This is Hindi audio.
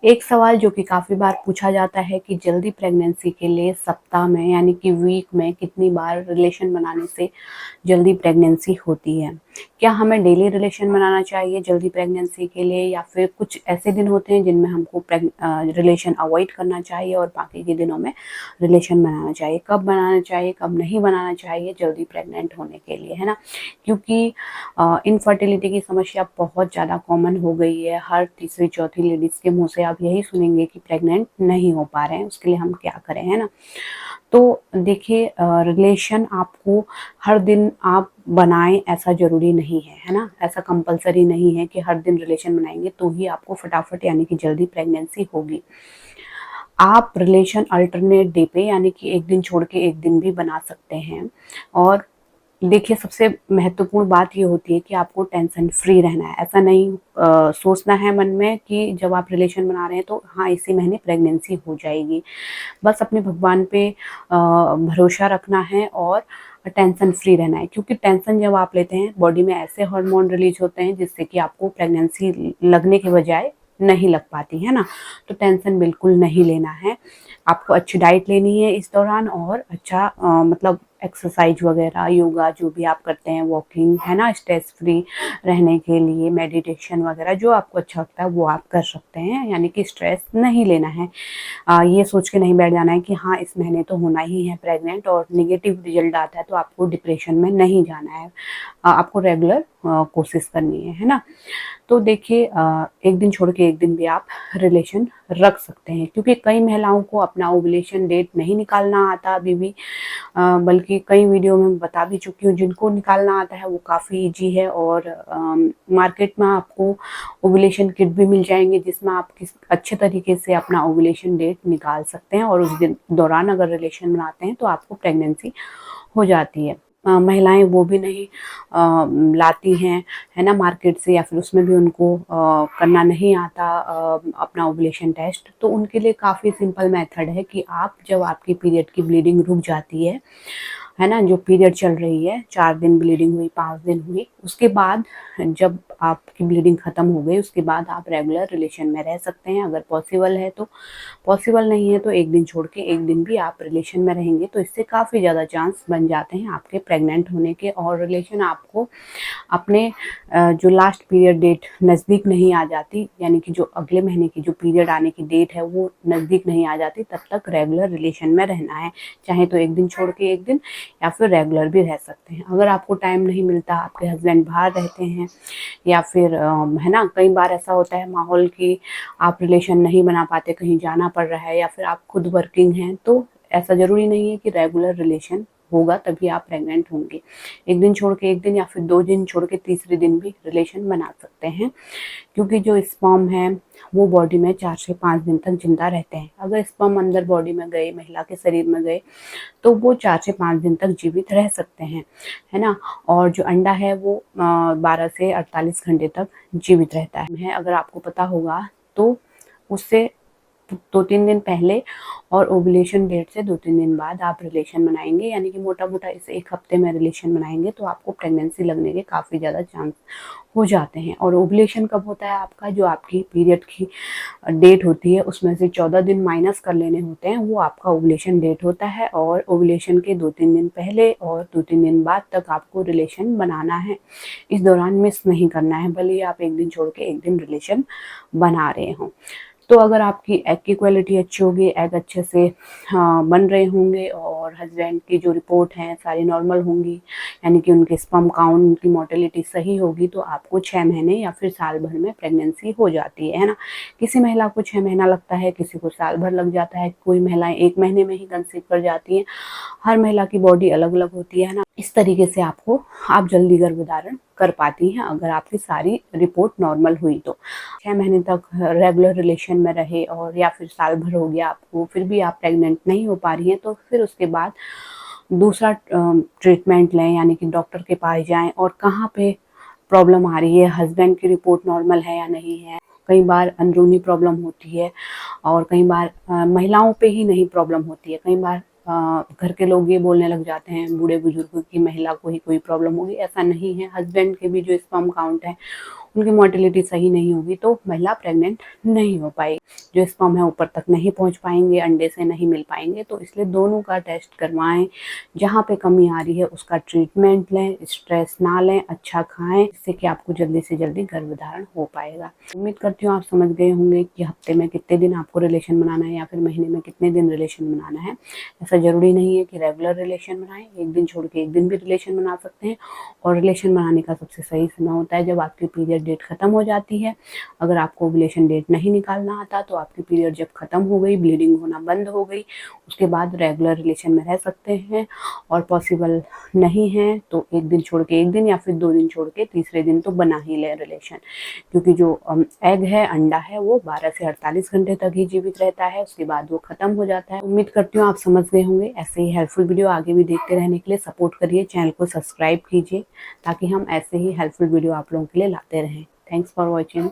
एक सवाल जो कि काफ़ी बार पूछा जाता है कि जल्दी प्रेगनेंसी के लिए सप्ताह में यानी कि वीक में कितनी बार रिलेशन बनाने से जल्दी प्रेगनेंसी होती है। क्या हमें डेली रिलेशन बनाना चाहिए जल्दी प्रेगनेंसी के लिए, या फिर कुछ ऐसे दिन होते हैं जिनमें हमको रिलेशन अवॉइड करना चाहिए और बाकी के दिनों में रिलेशन बनाना चाहिए? कब बनाना चाहिए, कब नहीं बनाना चाहिए जल्दी प्रेग्नेंट होने के लिए, है ना? क्योंकि इनफर्टिलिटी की समस्या बहुत ज़्यादा कॉमन हो गई है। हर तीसरी चौथी लेडीज़ के मुँह से आप यही सुनेंगे कि प्रेग्नेंट नहीं हो पा रहे हैं, उसके लिए हम क्या करें, है ना? तो देखिए, रिलेशन आपको हर दिन आप बनाएँ ऐसा ज़रूरी नहीं है ना? ऐसा कंपल्सरी नहीं है कि हर दिन रिलेशन बनाएँगे तो ही आपको फटाफट यानी कि जल्दी प्रेगनेंसी होगी। आप रिलेशन अल्टरनेट डे पे यानी कि एक दिन छोड़ के एक दिन भी बना सकते हैं। और देखिए, सबसे महत्वपूर्ण बात ये होती है कि आपको टेंशन फ्री रहना है। ऐसा नहीं सोचना है मन में कि जब आप रिलेशन बना रहे हैं तो हाँ, इसी महीने प्रेगनेंसी हो जाएगी। बस अपने भगवान पे भरोसा रखना है और टेंशन फ्री रहना है, क्योंकि टेंशन जब आप लेते हैं बॉडी में ऐसे हार्मोन रिलीज होते हैं जिससे कि आपको प्रेगनेंसी लगने के बजाय नहीं लग पाती, है ना? तो टेंशन बिल्कुल नहीं लेना है। आपको अच्छी डाइट लेनी है इस दौरान, और अच्छा मतलब एक्सरसाइज वगैरह, योगा जो भी आप करते हैं, वॉकिंग, है ना, स्ट्रेस फ्री रहने के लिए मेडिटेशन वगैरह जो आपको अच्छा लगता है वो आप कर सकते हैं। यानी कि स्ट्रेस नहीं लेना है। ये सोच के नहीं बैठ जाना है कि हाँ, इस महीने तो होना ही है प्रेग्नेंट और नेगेटिव रिजल्ट आता है तो आपको डिप्रेशन में नहीं जाना है। आपको रेगुलर कोशिश करनी है ना? तो देखिए, एक दिन छोड़ के एक दिन भी आप रिलेशन रख सकते हैं, क्योंकि कई महिलाओं को अपना ओव्यूलेशन डेट नहीं निकालना आता अभी भी। बल्कि कई वीडियो में बता भी चुकी हूँ, जिनको निकालना आता है वो काफ़ी ईजी है। और मार्केट में आपको ओव्यूलेशन किट भी मिल जाएंगे जिसमें आप किस अच्छे तरीके से अपना ओव्यूलेशन डेट निकाल सकते हैं, और उस दिन दौरान अगर रिलेशन बनाते हैं तो आपको प्रेगनेंसी हो जाती है। महिलाएं वो भी नहीं लाती हैं, है ना, मार्केट से, या फिर उसमें भी उनको करना नहीं आता अपना ओव्यूलेशन टेस्ट। तो उनके लिए काफ़ी सिंपल मेथड है कि आप जब आपकी पीरियड की ब्लीडिंग रुक जाती है ना, जो पीरियड चल रही है, 4 दिन ब्लीडिंग हुई, 5 दिन हुई, उसके बाद जब आपकी ब्लीडिंग ख़त्म हो गई उसके बाद आप रेगुलर रिलेशन में रह सकते हैं अगर पॉसिबल है तो। पॉसिबल नहीं है तो एक दिन छोड़ के एक दिन भी आप रिलेशन में रहेंगे तो इससे काफ़ी ज़्यादा चांस बन जाते हैं आपके प्रेग्नेंट होने के। और रिलेशन आपको अपने जो लास्ट पीरियड डेट नज़दीक नहीं आ जाती, यानी कि जो अगले महीने की जो पीरियड आने की डेट है वो नज़दीक नहीं आ जाती, तब तक रेगुलर रिलेशन में रहना है। चाहे तो एक दिन छोड़ के एक दिन, या फिर रेगुलर भी रह सकते हैं। अगर आपको टाइम नहीं मिलता, आपके हस्बैंड बाहर रहते हैं, या फिर है ना, कई बार ऐसा होता है माहौल की आप रिलेशन नहीं बना पाते, कहीं जाना पड़ रहा है, या फिर आप खुद वर्किंग हैं, तो ऐसा ज़रूरी नहीं है कि रेगुलर रिलेशन होगा तभी आप प्रेग्नेंट होंगे। एक दिन छोड़ के एक दिन, या फिर 2 दिन छोड़ के तीसरे दिन भी रिलेशन बना सकते हैं, क्योंकि जो स्पर्म है वो बॉडी में 4 से 5 दिन तक जिंदा रहते हैं। अगर स्पर्म अंदर बॉडी में गए, महिला के शरीर में गए, तो वो 4 से 5 दिन तक जीवित रह सकते हैं, है ना? और जो अंडा है वो 12 से 48 घंटे तक जीवित रहता है। अगर आपको पता होगा तो उससे 2-3 दिन पहले और ओव्यूलेशन डेट से 2-3 दिन बाद आप रिलेशन बनाएंगे, यानी कि मोटा-मोटा इसे 1 हफ्ते में रिलेशन बनाएंगे तो आपको प्रेगनेंसी लगने के काफ़ी ज़्यादा चांस हो जाते हैं। और ओव्यूलेशन कब होता है आपका? जो आपकी पीरियड की डेट होती है उसमें से 14 दिन माइनस कर लेने होते हैं, वो आपका ओव्यूलेशन डेट होता है। और ओव्यूलेशन के 2-3 दिन पहले और 2-3 दिन बाद तक आपको रिलेशन बनाना है। इस दौरान मिस नहीं करना है, भले ही आप एक दिन छोड़ के एक दिन रिलेशन बना रहे हों। तो अगर आपकी एग की क्वालिटी अच्छी होगी, एग अच्छे से बन रहे होंगे, और हस्बैंड की जो रिपोर्ट हैं सारी नॉर्मल होंगी, यानी कि उनके स्पर्म काउंट, उनकी मोटिलिटी सही होगी, तो आपको 6 महीने या फिर साल भर में प्रेगनेंसी हो जाती है ना? किसी महिला को 6 महीना लगता है, किसी को साल भर लग जाता है, कोई महिलाएं 1 महीने में ही कंसीव कर जाती हैं। हर महिला की बॉडी अलग अलग होती है ना? इस तरीके से आप जल्दी गर्भधारण कर पाती हैं अगर आपकी सारी रिपोर्ट नॉर्मल हुई तो। 6 महीने तक रेगुलर रिलेशन में रहे, और या फिर साल भर हो गया आपको, फिर भी आप प्रेग्नेंट नहीं हो पा रही हैं, तो फिर उसके बाद दूसरा ट्रीटमेंट लें, यानी कि डॉक्टर के पास जाएं। और कहाँ पे प्रॉब्लम आ रही है, हस्बैंड की रिपोर्ट नॉर्मल है या नहीं है। कई बार अंदरूनी प्रॉब्लम होती है, और कई बार महिलाओं पे ही नहीं प्रॉब्लम होती है। कई बार घर के लोग ये बोलने लग जाते हैं, बूढ़े बुजुर्ग, की महिला को ही कोई प्रॉब्लम होगी। ऐसा नहीं है, हस्बैंड के भी जो स्पर्म काउंट है, उनकी मोटिलिटी सही नहीं होगी तो महिला प्रेग्नेंट नहीं हो पाएगी। जो स्पर्म है ऊपर तक नहीं पहुंच पाएंगे, अंडे से नहीं मिल पाएंगे। तो इसलिए दोनों का टेस्ट करवाएं, जहाँ पे कमी आ रही है उसका ट्रीटमेंट लें, स्ट्रेस ना लें, अच्छा खाएं, जिससे कि आपको जल्दी से जल्दी गर्भधारण हो पाएगा। उम्मीद करती हूँ आप समझ गए होंगे कि हफ्ते में कितने दिन आपको रिलेशन बनाना है या फिर महीने में कितने दिन रिलेशन बनाना है। ऐसा जरूरी नहीं है कि रेगुलर रिलेशन बनाएं, एक दिन छोड़ के एक दिन भी रिलेशन बना सकते हैं। और रिलेशन बनाने का सबसे सही समय होता है जब आपकी पीरियड डेट खत्म हो जाती है। अगर आपको ओव्यूलेशन डेट नहीं निकालना आता तो आपकी पीरियड जब खत्म हो गई, ब्लीडिंग होना बंद हो गई, उसके बाद रेगुलर रिलेशन में रह सकते हैं। और पॉसिबल नहीं है तो एक दिन छोड़ के एक दिन या फिर 2 दिन छोड़ के तीसरे दिन तो बना ही ले रिलेशन, क्योंकि जो एग है, अंडा है, वो 12 से 48 घंटे तक ही जीवित रहता है, उसके बाद वो खत्म हो जाता है। उम्मीद करती हूँ आप समझ गए होंगे। ऐसे ही हेल्पफुल वीडियो आगे भी देखते रहने के लिए सपोर्ट करिए, चैनल को सब्सक्राइब कीजिए ताकि हम ऐसे ही हेल्पफुल वीडियो आप लोगों के लिए लाते रहें। Thanks for watching.